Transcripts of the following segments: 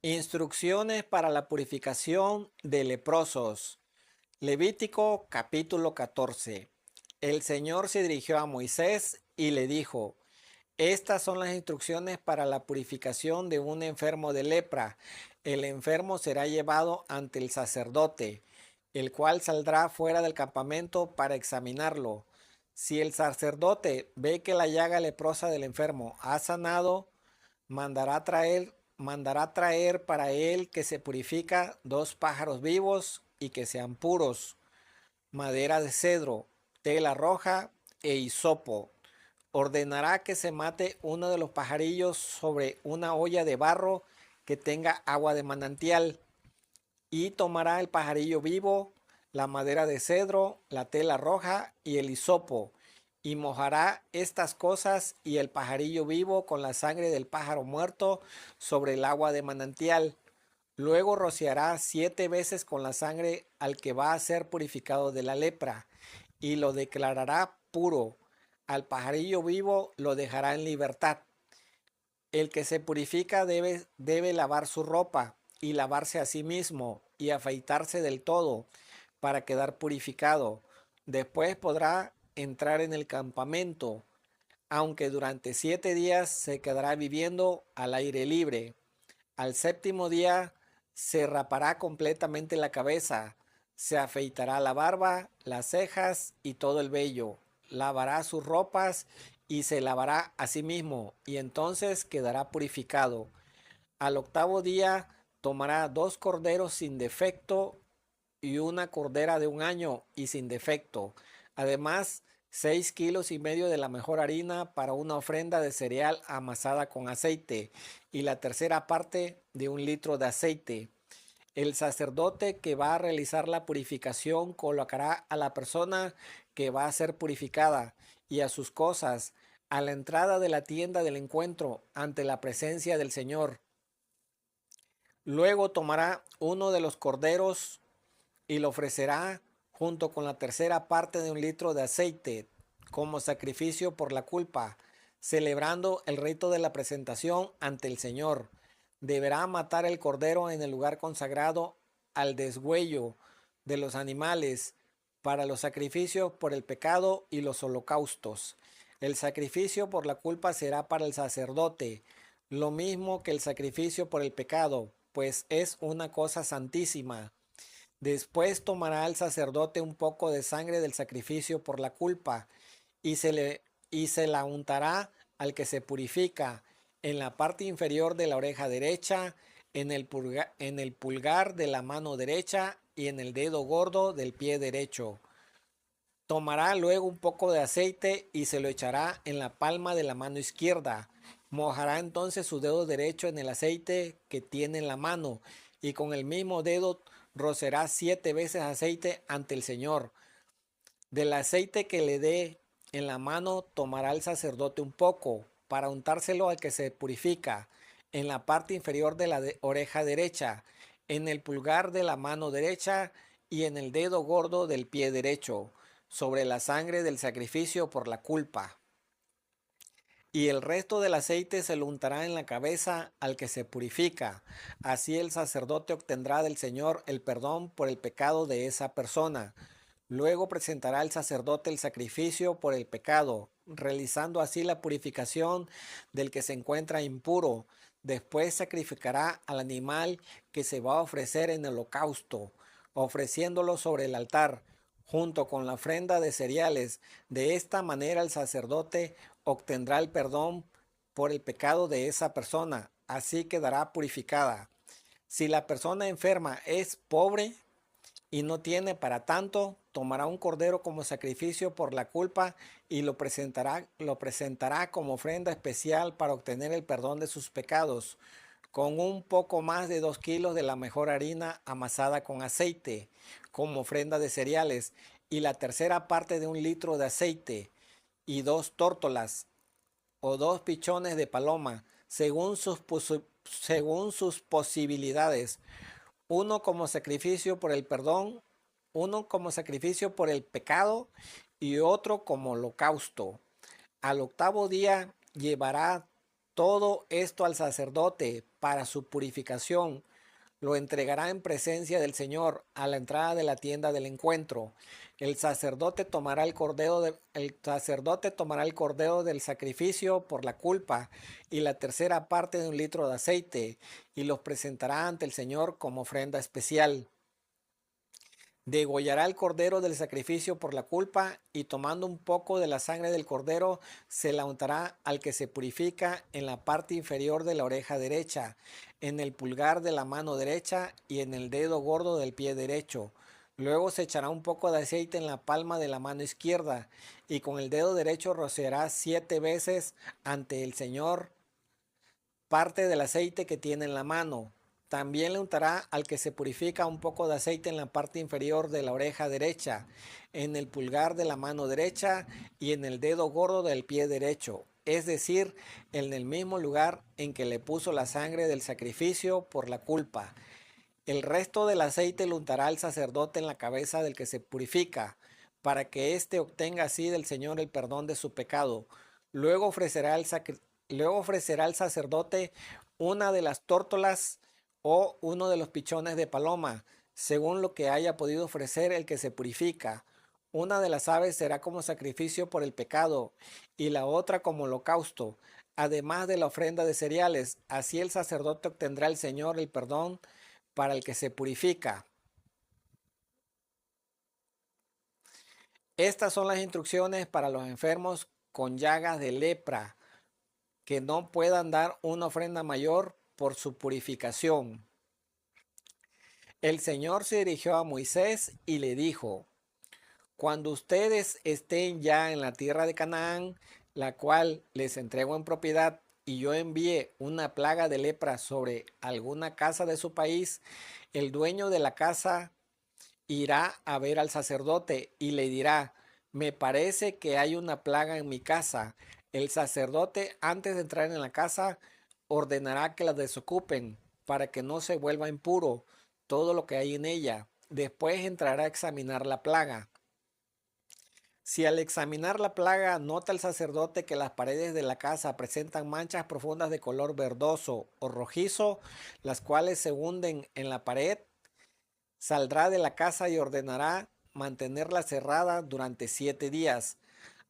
Instrucciones para la purificación de leprosos. Levítico capítulo 14. El Señor se dirigió a Moisés y le dijo: Estas son las instrucciones para la purificación de un enfermo de lepra. El enfermo será llevado ante el sacerdote, el cual saldrá fuera del campamento para examinarlo. Si el sacerdote ve que la llaga leprosa del enfermo ha sanado, mandará traer para él que se purifica 2 pájaros vivos y que sean puros, madera de cedro, tela roja e hisopo. Ordenará que se mate uno de los pajarillos sobre una olla de barro que tenga agua de manantial, y tomará el pajarillo vivo, la madera de cedro, la tela roja y el hisopo, y mojará estas cosas y el pajarillo vivo con la sangre del pájaro muerto sobre el agua de manantial. Luego rociará 7 veces con la sangre al que va a ser purificado de la lepra, y lo declarará puro. Al pajarillo vivo lo dejará en libertad. El que se purifica debe lavar su ropa y lavarse a sí mismo y afeitarse del todo para quedar purificado. Después podrá entrar en el campamento, aunque durante 7 días se quedará viviendo al aire libre. Al séptimo día se rapará completamente la cabeza, se afeitará la barba, las cejas y todo el vello, lavará sus ropas y se lavará a sí mismo, y entonces quedará purificado. Al octavo día tomará 2 corderos sin defecto y una cordera de 1 año y sin defecto. Además, 6,5 kilos de la mejor harina para una ofrenda de cereal amasada con aceite, y la tercera parte de 1 litro de aceite. El sacerdote que va a realizar la purificación colocará a la persona que va a ser purificada y a sus cosas a la entrada de la tienda del encuentro ante la presencia del Señor. Luego tomará uno de los corderos y lo ofrecerá junto con la tercera parte de 1 litro de aceite como sacrificio por la culpa, celebrando el rito de la presentación ante el Señor. Deberá matar el cordero en el lugar consagrado al desgüello de los animales para los sacrificios por el pecado y los holocaustos. El sacrificio por la culpa será para el sacerdote, lo mismo que el sacrificio por el pecado, pues es una cosa santísima. Después tomará el sacerdote un poco de sangre del sacrificio por la culpa y se la untará al que se purifica en la parte inferior de la oreja derecha, en el pulgar de la mano derecha y en el dedo gordo del pie derecho. Tomará luego un poco de aceite y se lo echará en la palma de la mano izquierda. Mojará entonces su dedo derecho en el aceite que tiene en la mano, y con el mismo dedo rocerá 7 veces aceite ante el Señor. Del aceite que le dé en la mano tomará el sacerdote un poco para untárselo al que se purifica, en la parte inferior de la oreja derecha, en el pulgar de la mano derecha y en el dedo gordo del pie derecho, sobre la sangre del sacrificio por la culpa. Y el resto del aceite se lo untará en la cabeza al que se purifica. Así el sacerdote obtendrá del Señor el perdón por el pecado de esa persona. Luego presentará el sacerdote el sacrificio por el pecado, realizando así la purificación del que se encuentra impuro. Después sacrificará al animal que se va a ofrecer en holocausto, ofreciéndolo sobre el altar, junto con la ofrenda de cereales. De esta manera el sacerdote obtendrá el perdón por el pecado de esa persona, así quedará purificada. Si la persona enferma es pobre y no tiene para tanto, tomará un cordero como sacrificio por la culpa y lo presentará como ofrenda especial para obtener el perdón de sus pecados, con un poco más de 2 kilos de la mejor harina amasada con aceite, como ofrenda de cereales, y la tercera parte de 1 litro de aceite, y 2 tórtolas o 2 pichones de paloma, según sus posibilidades, uno como sacrificio por el perdón, uno como sacrificio por el pecado y otro como holocausto. Al octavo día llevará todo esto al sacerdote para su purificación. Lo entregará en presencia del Señor a la entrada de la tienda del encuentro. El sacerdote tomará el cordero del sacrificio por la culpa y la tercera parte de un litro de aceite y los presentará ante el Señor como ofrenda especial. Degollará el cordero del sacrificio por la culpa y tomando un poco de la sangre del cordero se la untará al que se purifica en la parte inferior de la oreja derecha, en el pulgar de la mano derecha y en el dedo gordo del pie derecho. Luego se echará un poco de aceite en la palma de la mano izquierda y con el dedo derecho rociará 7 veces ante el Señor parte del aceite que tiene en la mano. También le untará al que se purifica un poco de aceite en la parte inferior de la oreja derecha, en el pulgar de la mano derecha y en el dedo gordo del pie derecho, es decir, en el mismo lugar en que le puso la sangre del sacrificio por la culpa. El resto del aceite lo untará el sacerdote en la cabeza del que se purifica, para que éste obtenga así del Señor el perdón de su pecado. Luego ofrecerá el sacerdote una de las tórtolas o uno de los pichones de paloma, según lo que haya podido ofrecer el que se purifica. Una de las aves será como sacrificio por el pecado y la otra como holocausto, además de la ofrenda de cereales. Así el sacerdote obtendrá el Señor el perdón para el que se purifica. Estas son las instrucciones para los enfermos con llagas de lepra, que no puedan dar una ofrenda mayor por su purificación. El Señor se dirigió a Moisés y le dijo: cuando ustedes estén ya en la tierra de Canaán, la cual les entrego en propiedad, y yo envíe una plaga de lepra sobre alguna casa de su país, el dueño de la casa irá a ver al sacerdote y le dirá: me parece que hay una plaga en mi casa. El sacerdote, antes de entrar en la casa, ordenará que la desocupen para que no se vuelva impuro todo lo que hay en ella. Después entrará a examinar la plaga. Si al examinar la plaga nota el sacerdote que las paredes de la casa presentan manchas profundas de color verdoso o rojizo, las cuales se hunden en la pared, saldrá de la casa y ordenará mantenerla cerrada durante 7 días.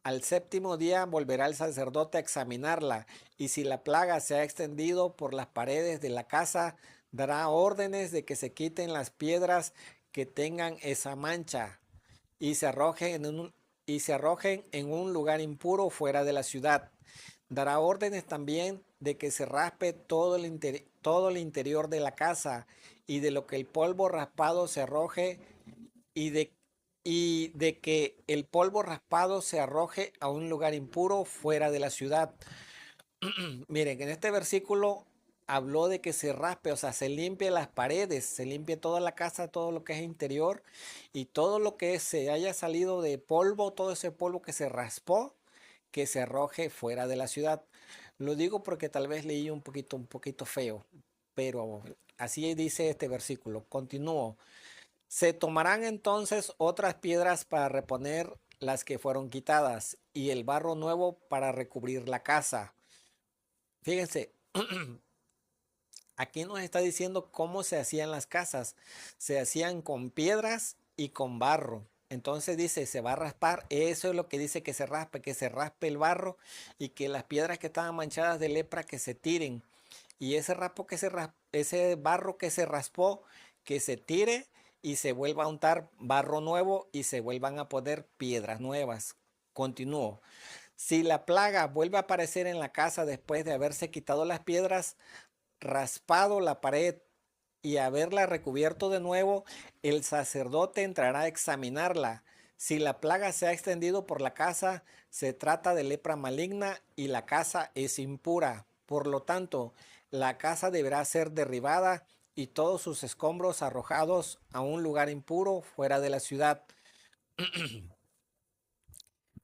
Al séptimo día volverá el sacerdote a examinarla, y si la plaga se ha extendido por las paredes de la casa, dará órdenes de que se quiten las piedras que tengan esa mancha y se arrojen en un lugar impuro fuera de la ciudad. Dará órdenes también de que se raspe todo el interior de la casa y de lo que el polvo raspado se arroje y de que el polvo raspado se arroje a un lugar impuro fuera de la ciudad. Miren, en este versículo habló de que se raspe, o sea, se limpie las paredes, se limpie toda la casa, todo lo que es interior y todo lo que se haya salido de polvo, todo ese polvo que se raspó, que se arroje fuera de la ciudad. Lo digo porque tal vez leí un poquito feo, pero así dice este versículo. Continúo. Se tomarán entonces otras piedras para reponer las que fueron quitadas y el barro nuevo para recubrir la casa. Fíjense, aquí nos está diciendo cómo se hacían las casas. Se hacían con piedras y con barro. Entonces dice, se va a raspar. Eso es lo que dice que se raspe el barro y que las piedras que estaban manchadas de lepra que se tiren. Y ese barro que se raspó, que se tire y se vuelva a untar barro nuevo y se vuelvan a poner piedras nuevas. Continúo. Si la plaga vuelve a aparecer en la casa después de haberse quitado las piedras, raspado la pared y haberla recubierto de nuevo, el sacerdote entrará a examinarla. Si la plaga se ha extendido por la casa, se trata de lepra maligna y la casa es impura. Por lo tanto, la casa deberá ser derribada y todos sus escombros arrojados a un lugar impuro fuera de la ciudad.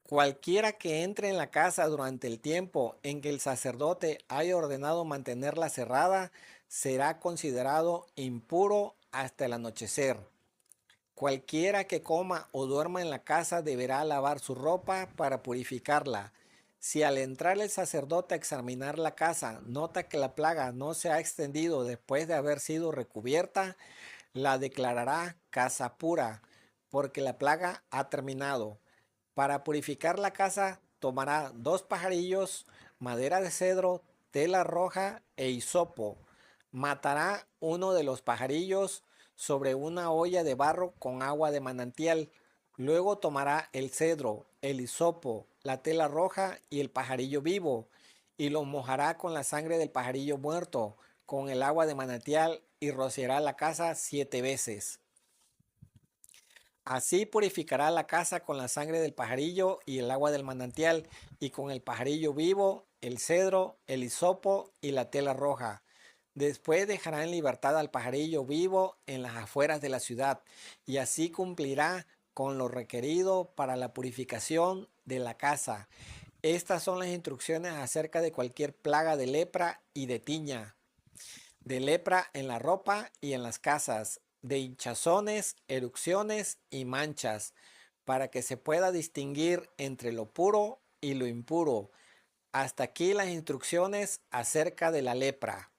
Cualquiera que entre en la casa durante el tiempo en que el sacerdote haya ordenado mantenerla cerrada será considerado impuro hasta el anochecer. Cualquiera que coma o duerma en la casa deberá lavar su ropa para purificarla. Si al entrar el sacerdote a examinar la casa nota que la plaga no se ha extendido después de haber sido recubierta, la declarará casa pura, porque la plaga ha terminado. Para purificar la casa tomará 2 pajarillos, madera de cedro, tela roja e hisopo. Matará uno de los pajarillos sobre una olla de barro con agua de manantial. Luego tomará el cedro, el hisopo, la tela roja y el pajarillo vivo, y los mojará con la sangre del pajarillo muerto, con el agua de manantial, y rociará la casa 7 veces. Así purificará la casa con la sangre del pajarillo y el agua del manantial, y con el pajarillo vivo, el cedro, el hisopo y la tela roja. Después dejará en libertad al pajarillo vivo en las afueras de la ciudad, y así cumplirá con lo requerido para la purificación de la casa. Estas son las instrucciones acerca de cualquier plaga de lepra y de tiña, de lepra en la ropa y en las casas, de hinchazones, erupciones y manchas, para que se pueda distinguir entre lo puro y lo impuro. Hasta aquí las instrucciones acerca de la lepra.